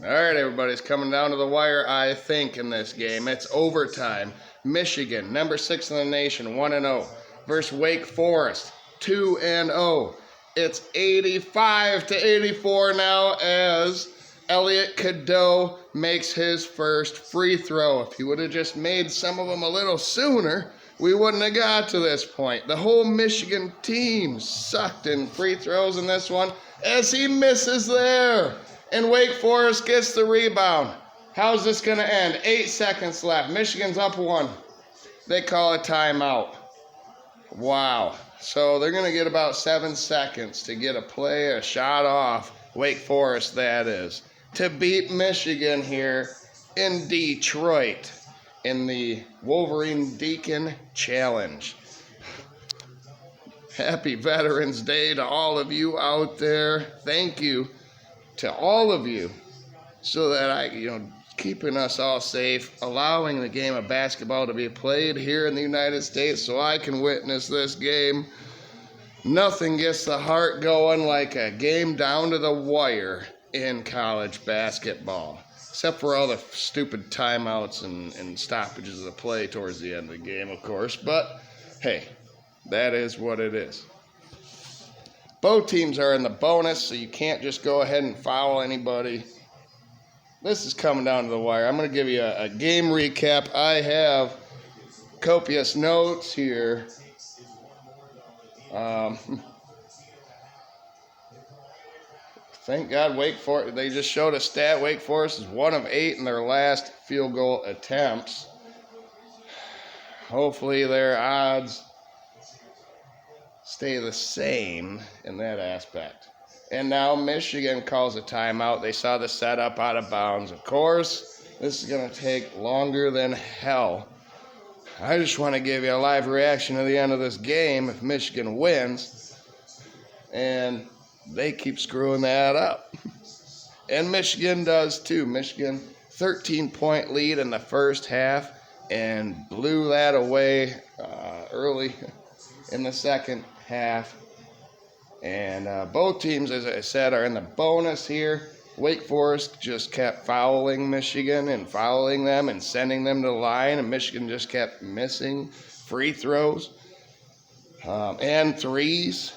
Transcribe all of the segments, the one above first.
All right, everybody, it's coming down to the wire, I think, in this game. It's overtime. Michigan, number 6 in the nation, 1-0, versus Wake Forest, 2-0. It's 85-84 now as Elliot Cadeau makes his first free throw. If he would have just made some of them a little sooner, we wouldn't have got to this point. The whole Michigan team sucked in free throws in this one as he misses there. And Wake Forest gets the rebound. How's this going to end? 8 seconds left. Michigan's up 1. They call a timeout. Wow. So they're going to get about 7 seconds to get a shot off, Wake Forest that is, to beat Michigan here in Detroit in the Wolverine Deacon Challenge. Happy Veterans Day to all of you out there. Thank you to all of you so that keeping us all safe, allowing the game of basketball to be played here in the United States so I can witness this game. Nothing gets the heart going like a game down to the wire in college basketball, except for all the stupid timeouts and stoppages of the play towards the end of the game, of course. But hey, that is what it is. Both teams are in the bonus, so you can't just go ahead and foul anybody. This is coming down to the wire. I'm going to give you a game recap. I have copious notes here. Thank God Wake Forest, they just showed a stat. Wake Forest is 1 of 8 in their last field goal attempts. Hopefully their odds stay the same in that aspect. And now Michigan calls a timeout. They saw the setup out of bounds. Of course, this is going to take longer than hell. I just want to give you a live reaction to the end of this game if Michigan wins. And they keep screwing that up. And Michigan does too. Michigan, 13-point lead in the first half and blew that away early in the second half. And both teams, as I said, are in the bonus here. Wake Forest just kept fouling Michigan and fouling them and sending them to the line, and Michigan just kept missing free throws and threes.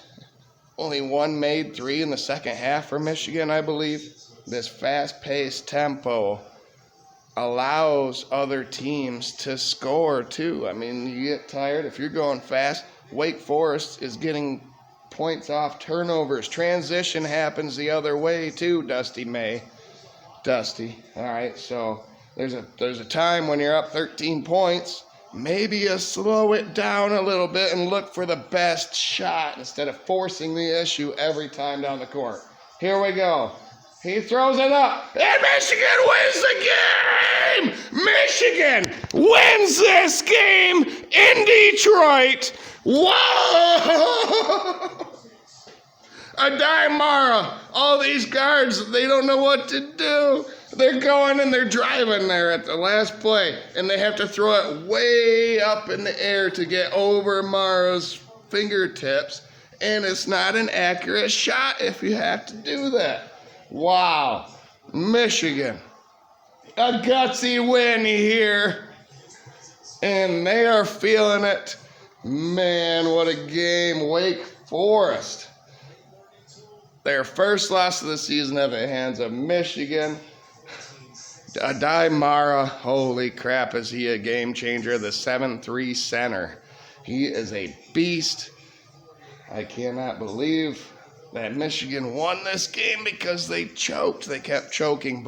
Only one made 3 in the second half for Michigan, I believe. This fast-paced tempo allows other teams to score too. I mean, you get tired if you're going fast. Wake Forest is getting points off turnovers. Transition happens the other way too, Dusty. All right, so there's a time when you're up 13 points. Maybe you slow it down a little bit and look for the best shot instead of forcing the issue every time down the court. Here we go. He throws it up, and Michigan wins the game! Michigan wins this game in Detroit! Whoa! Adai-Mara, all these guards, they don't know what to do. They're going and they're driving there at the last play, and they have to throw it way up in the air to get over Mara's fingertips, and it's not an accurate shot if you have to do that. Wow, Michigan, a gutsy win here, and they are feeling it. Man, what a game. Wake Forest, their first loss of the season at the hands of Michigan. Adai-Mara, holy crap, is he a game changer, the 7'3" center. He is a beast. I cannot believe that Michigan won this game because they choked. They kept choking,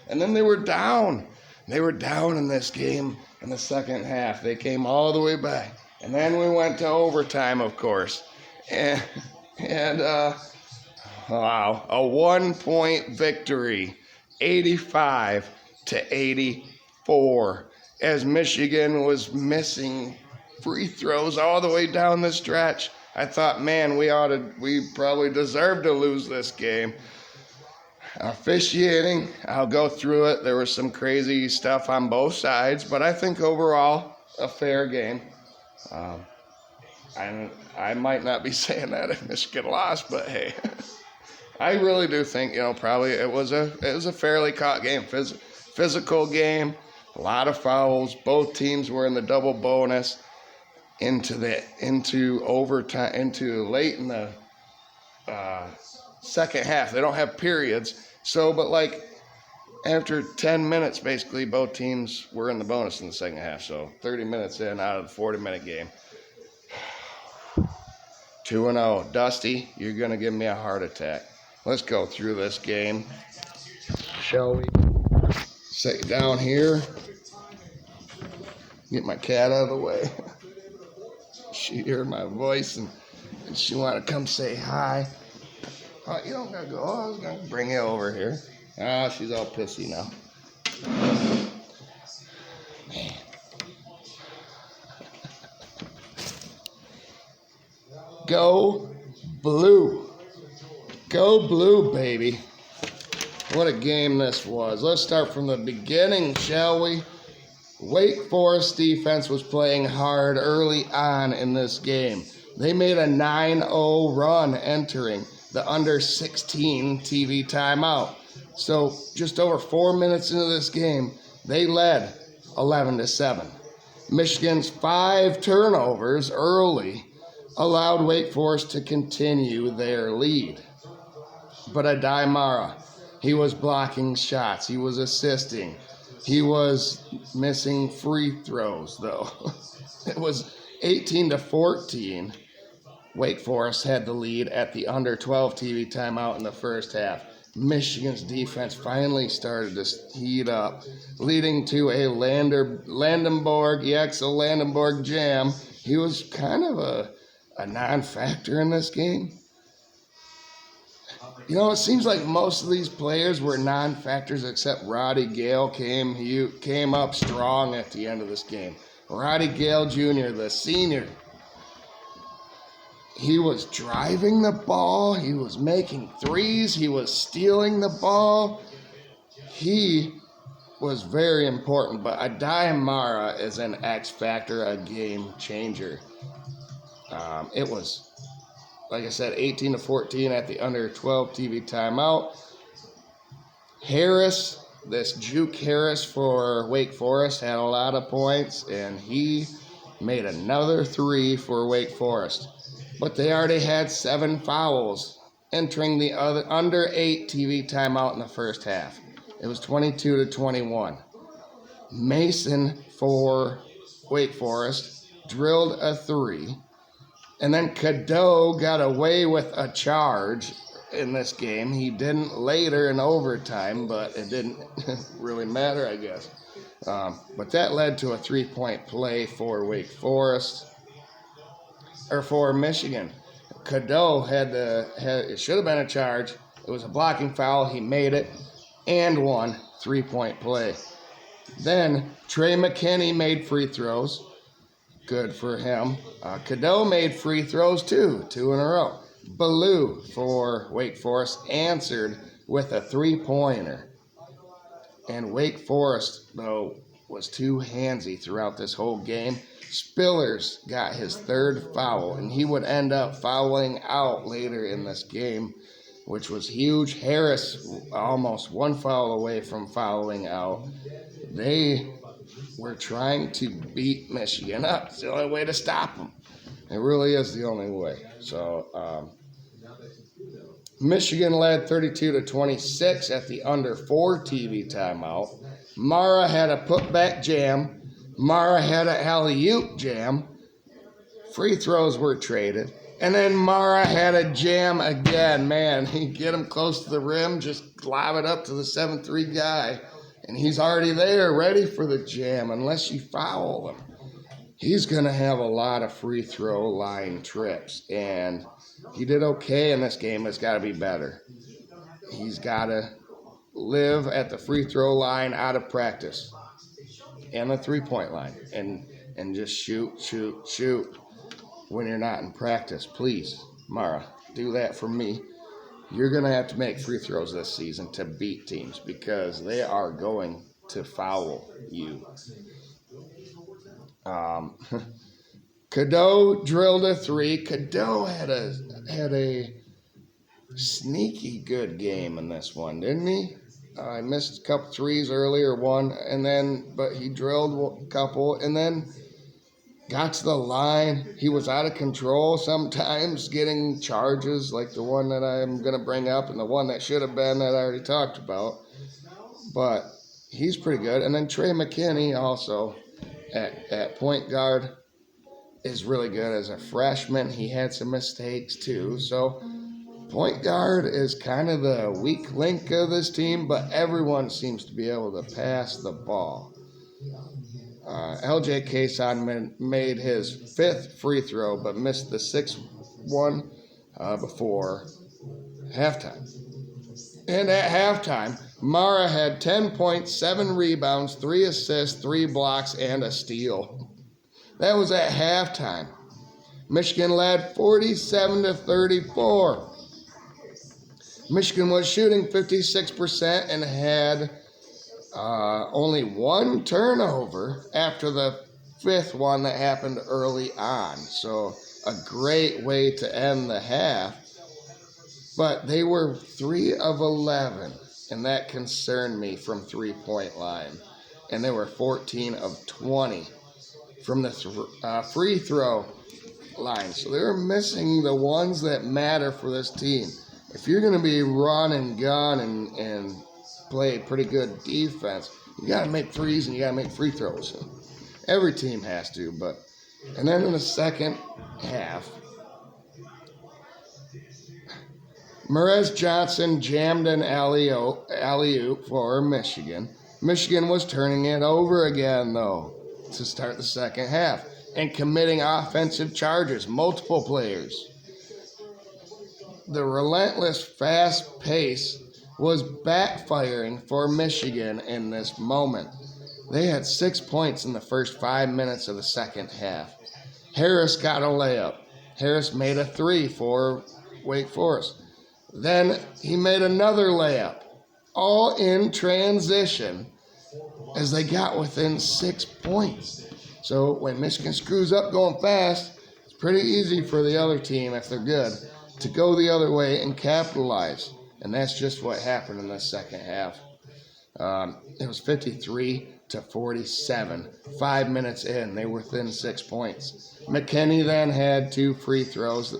and then they were down. They were down in this game in the second half. They came all the way back. And then we went to overtime, of course. And wow, a 1-point victory, 85-84, as Michigan was missing free throws all the way down the stretch. I thought, man, we probably deserve to lose this game. Officiating, I'll go through it. There was some crazy stuff on both sides, but I think overall a fair game. I might not be saying that if Michigan lost, but hey, I really do think, probably it was a fairly caught game, physical game, a lot of fouls. Both teams were in the double bonus into overtime, into late in the second half. They don't have periods, but like after 10 minutes, basically both teams were in the bonus in the second half. So 30 minutes in out of the 40-minute game. 2-0. Dusty, you're gonna give me a heart attack. Let's go through this game, shall we? Sit down here. Get my cat out of the way. She heard my voice and she wanted to come say hi. You don't gotta go. I was gonna bring you over here. She's all pissy now. Man. Go blue. Go blue, baby. What a game this was. Let's start from the beginning, shall we? Wake Forest defense was playing hard early on in this game. They made a 9-0 run entering the under 16 TV timeout. So just over 4 minutes into this game, they led 11-7. Michigan's 5 turnovers early allowed Wake Forest to continue their lead. But Adai Mara, he was blocking shots. He was assisting. He was missing free throws, though. It was 18-14. Wake Forest had the lead at the under 12 TV timeout in the first half. Michigan's defense finally started to heat up, leading to a Landenborg jam. He was kind of a non-factor in this game. It seems like most of these players were non-factors except Roddy Gale came up strong at the end of this game. Roddy Gale Jr., the senior, he was driving the ball. He was making threes. He was stealing the ball. He was very important, but Adai Mara is an X factor, a game changer. It was, like I said, 18-14 at the under 12 TV timeout. Harris, this Juke Harris for Wake Forest, had a lot of points, and he made another 3 for Wake Forest. But they already had 7 fouls entering the under 8 TV timeout in the first half. It was 22-21. Mason for Wake Forest drilled a 3. And then Cadeau got away with a charge in this game. He didn't later in overtime, but it didn't really matter, I guess. But that led to a 3-point play for Wake Forest, or for Michigan. Cadeau it should have been a charge. It was a blocking foul. He made it and won. 3-point play. Then Trey McKinney made free throws. Good for him. Cadeau made free throws too, 2 in a row. Ballou for Wake Forest answered with a 3-pointer. And Wake Forest, though, was too handsy throughout this whole game. Spillers got his 3rd foul, and he would end up fouling out later in this game, which was huge. Harris almost 1 foul away from fouling out. They were trying to beat Michigan up. It's the only way to stop them. It really is the only way. So Michigan led 32-26 at the under 4 TV timeout. Mara had a putback jam. Mara had an alley-oop jam. Free throws were traded. And then Mara had a jam again. Man, he get him close to the rim, just lob it up to the 7'3" guy. And he's already there, ready for the jam, unless you foul him. He's going to have a lot of free throw line trips. And he did okay in this game. It's got to be better. He's got to live at the free throw line out of practice. And the 3-point line. And just shoot. When you're not in practice, please, Mara, do that for me. You're going to have to make free throws this season to beat teams because they are going to foul you. Cadeau drilled a 3. Cadeau had a sneaky good game in this one, didn't he? I missed a couple threes earlier, but he drilled a couple, and then got to the line. He was out of control sometimes, getting charges like the one that I'm going to bring up and the one that should have been that I already talked about. But he's pretty good. And then Trey McKinney also at point guard is really good as a freshman. He had some mistakes too. So point guard is kind of the weak link of this team, but everyone seems to be able to pass the ball. LJ Kayson made his 5th free throw, but missed the 6th one before halftime. And at halftime, Mara had 10 points, 7 rebounds, 3 assists, 3 blocks, and a steal. That was at halftime. Michigan led 47-34. Michigan was shooting 56% and had only 1 turnover after the 5th one that happened early on. So a great way to end the half. But they were 3 of 11, and that concerned me from 3-point line. And they were 14 of 20 from the free throw line. So they were missing the ones that matter for this team. If you're going to be run and gun and play pretty good defense, you got to make threes and you got to make free throws. Every team has to, and then in the second half, Merez Johnson jammed an alley-oop for Michigan. Michigan was turning it over again, though, to start the second half and committing offensive charges, multiple players. The relentless fast pace was backfiring for Michigan in this moment. They had 6 points in the first 5 minutes of the second half. Harris got a layup. Harris made a 3 for Wake Forest. Then he made another layup, all in transition as they got within 6 points. So when Michigan screws up going fast, it's pretty easy for the other team, if they're good, to go the other way and capitalize. And that's just what happened in the second half. It was 53-47. 5 minutes in, they were within 6 points. McKinney then had 2 free throws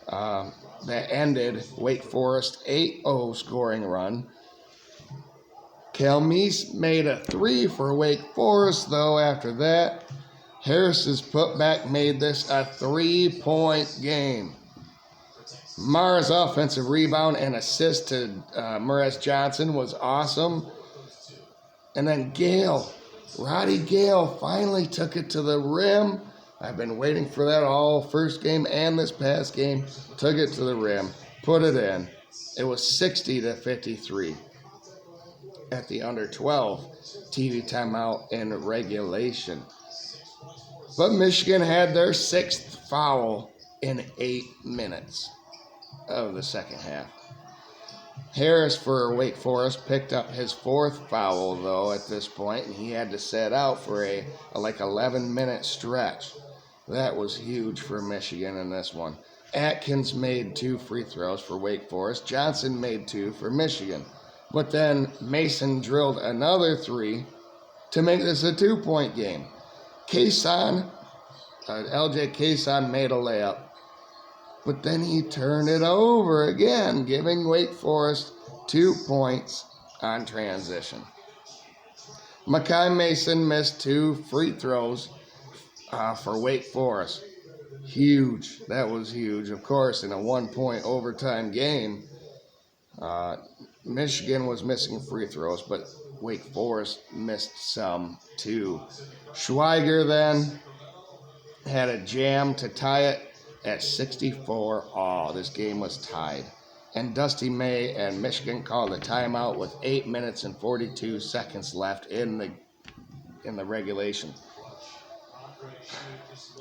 that ended Wake Forest 8-0 scoring run. Calmise made a 3 for Wake Forest, though, after that. Harris's putback made this a 3-point game. Mara's offensive rebound and assist to Merez Johnson was awesome. And then Roddy Gale finally took it to the rim. I've been waiting for that all first game and this past game. Took it to the rim, put it in. It was 60-53 at the under 12 TV timeout in regulation. But Michigan had their 6th foul in 8 minutes of the second half. Harris for Wake Forest picked up his 4th foul, though, at this point, and he had to sit out for a 11-minute stretch. That was huge for Michigan in this one. Atkins made 2 free throws for Wake Forest. Johnson made 2 for Michigan. But then Mason drilled another 3 to make this a 2-point game. LJ Kayson made a layup. But then he turned it over again, giving Wake Forest 2 points on transition. Makai Mason missed 2 free throws for Wake Forest. Huge. That was huge. Of course, in a 1-point overtime game, Michigan was missing free throws, but Wake Forest missed some too. Schweiger then had a jam to tie it at 64 all. This game was tied. And Dusty May and Michigan called a timeout with 8 minutes and 42 seconds left in the regulation.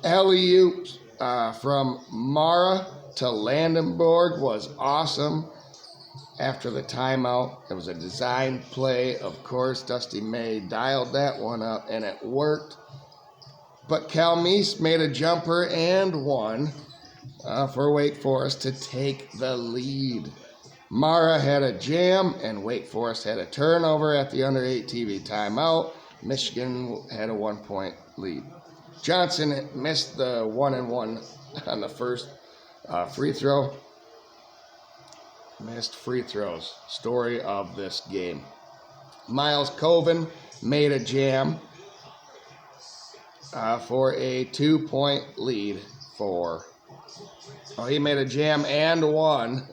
Alley-oop from Mara to Landenborg was awesome. After the timeout, it was a design play. Of course, Dusty May dialed that one up, and it worked. But Calmise made a jumper and one for Wake Forest to take the lead. Mara had a jam, and Wake Forest had a turnover at the under 8 TV timeout. Michigan had a 1-point lead. Johnson missed the 1-and-1 on the first free throw. Missed free throws. Story of this game. Miles Coven made a jam for a 2-point lead for. Oh, he made a jam and one.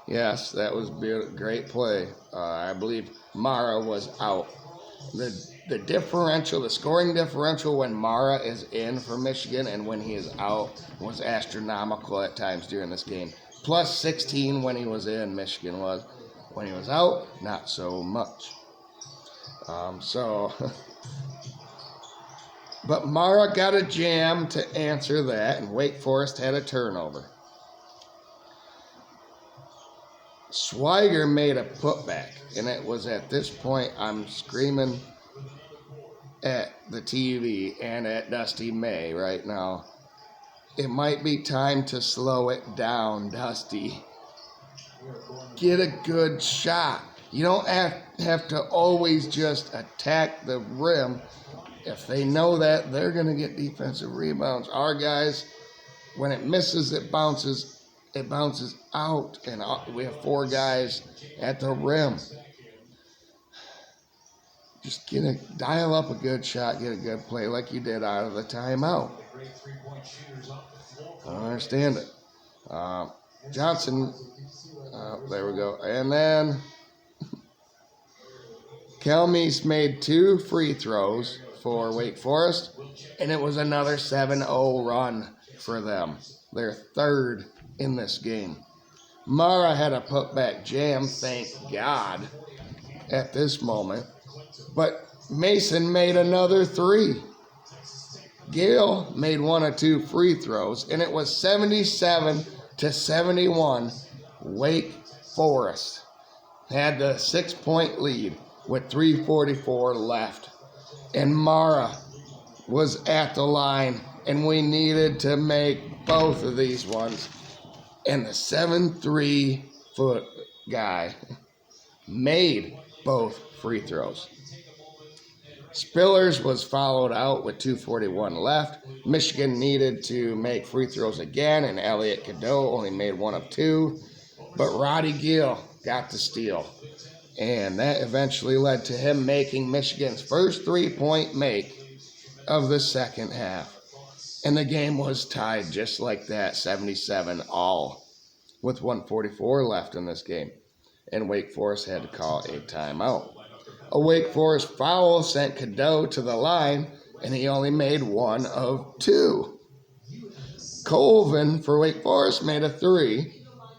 Yes, that was a great play. I believe Mara was out. The differential, the scoring differential when Mara is in for Michigan and when he is out was astronomical at times during this game. Plus 16 when he was in, Michigan was. When he was out, not so much. But Mara got a jam to answer that, and Wake Forest had a turnover. Schweiger made a putback, and it was at this point I'm screaming at the TV and at Dusty May right now. It might be time to slow it down, Dusty. Get a good shot. You don't have to always just attack the rim. If they know that, they're going to get defensive rebounds. Our guys, when it misses, it bounces out, and we have 4 guys at the rim. Just dial up a good shot, get a good play like you did out of the timeout. I don't understand it. Johnson, there we go. And then Kelmies made 2 free throws for Wake Forest, and it was another 7-0 run for them. Their 3rd in this game. Mara had a putback jam, thank God, at this moment. But Mason made another 3. Gale made 1 of 2 free throws, and it was 77-71. Wake Forest had the 6-point lead with 3:44 left. And Mara was at the line, and we needed to make both of these ones. And the 7'3" guy made both free throws. Spillers was followed out with 2:41 left. Michigan needed to make free throws again, and Elliot Cadeau only made 1 of 2. But Roddy Gill got the steal. And that eventually led to him making Michigan's first 3-point make of the second half. And the game was tied just like that, 77-all, with 1:44 left in this game. And Wake Forest had to call a timeout. A Wake Forest foul sent Cadeau to the line, and he only made 1 of 2. Colvin for Wake Forest made a 3,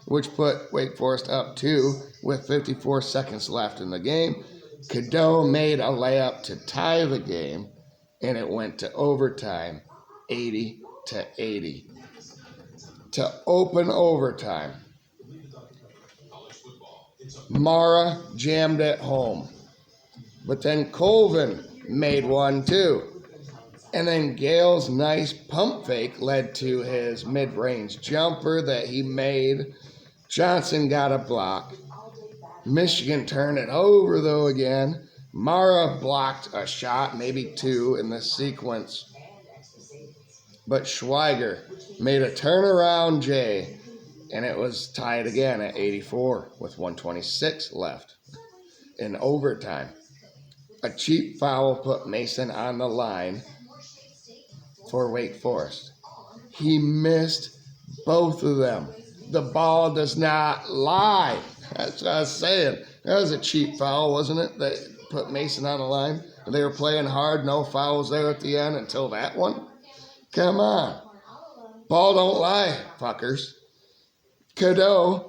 which put Wake Forest up 2 with 54 seconds left in the game. Cadeau made a layup to tie the game, and it went to overtime, 80-80. To open overtime, Mara jammed it home. But then Colvin made 1 too. And then Gale's nice pump fake led to his mid-range jumper that he made. Johnson got a block. Michigan turned it over, though, again. Mara blocked a shot, maybe 2 in this sequence. But Schweiger made a turnaround J, and it was tied again at 84 with 1:26 left in overtime. A cheap foul put Mason on the line for Wake Forest. He missed both of them. The ball does not lie. That's what I was saying. That was a cheap foul, wasn't it, that put Mason on the line? They were playing hard, no fouls there at the end until that one? Come on. Ball don't lie, fuckers. Cadeau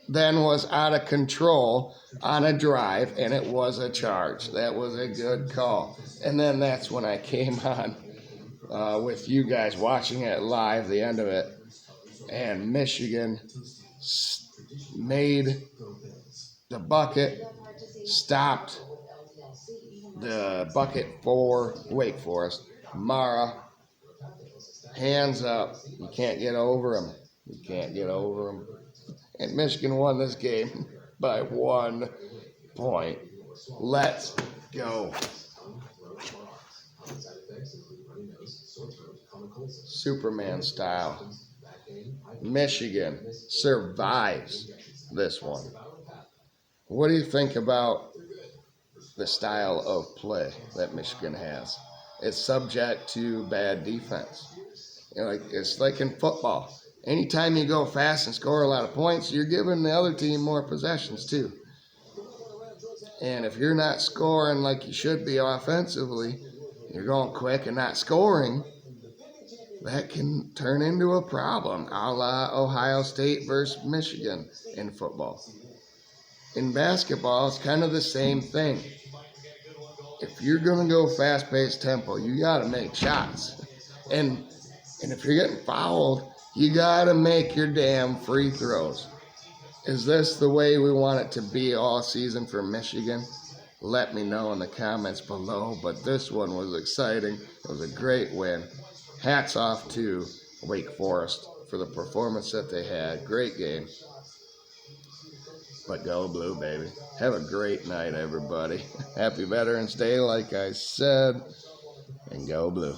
then was out of control on a drive, and it was a charge. That was a good call. And then that's when I came on with you guys watching it live, the end of it. And Michigan made the bucket, stopped the bucket for Wake Forest. Mara, hands up. You can't get over him. You can't get over him. And Michigan won this game by 1 point. Let's go. Superman style. Michigan survives this one. What do you think about the style of play that Michigan has? It's subject to bad defense. It's like in football. Anytime you go fast and score a lot of points, you're giving the other team more possessions too. And if you're not scoring like you should be offensively, you're going quick and not scoring, that can turn into a problem, a la Ohio State versus Michigan in football. In basketball, it's kind of the same thing. If you're going to go fast-paced tempo, you got to make shots. And if you're getting fouled, you got to make your damn free throws. Is this the way we want it to be all season for Michigan? Let me know in the comments below. But this one was exciting. It was a great win. Hats off to Wake Forest for the performance that they had. Great game. But go blue, baby. Have a great night, everybody. Happy Veterans Day, like I said. And go blue.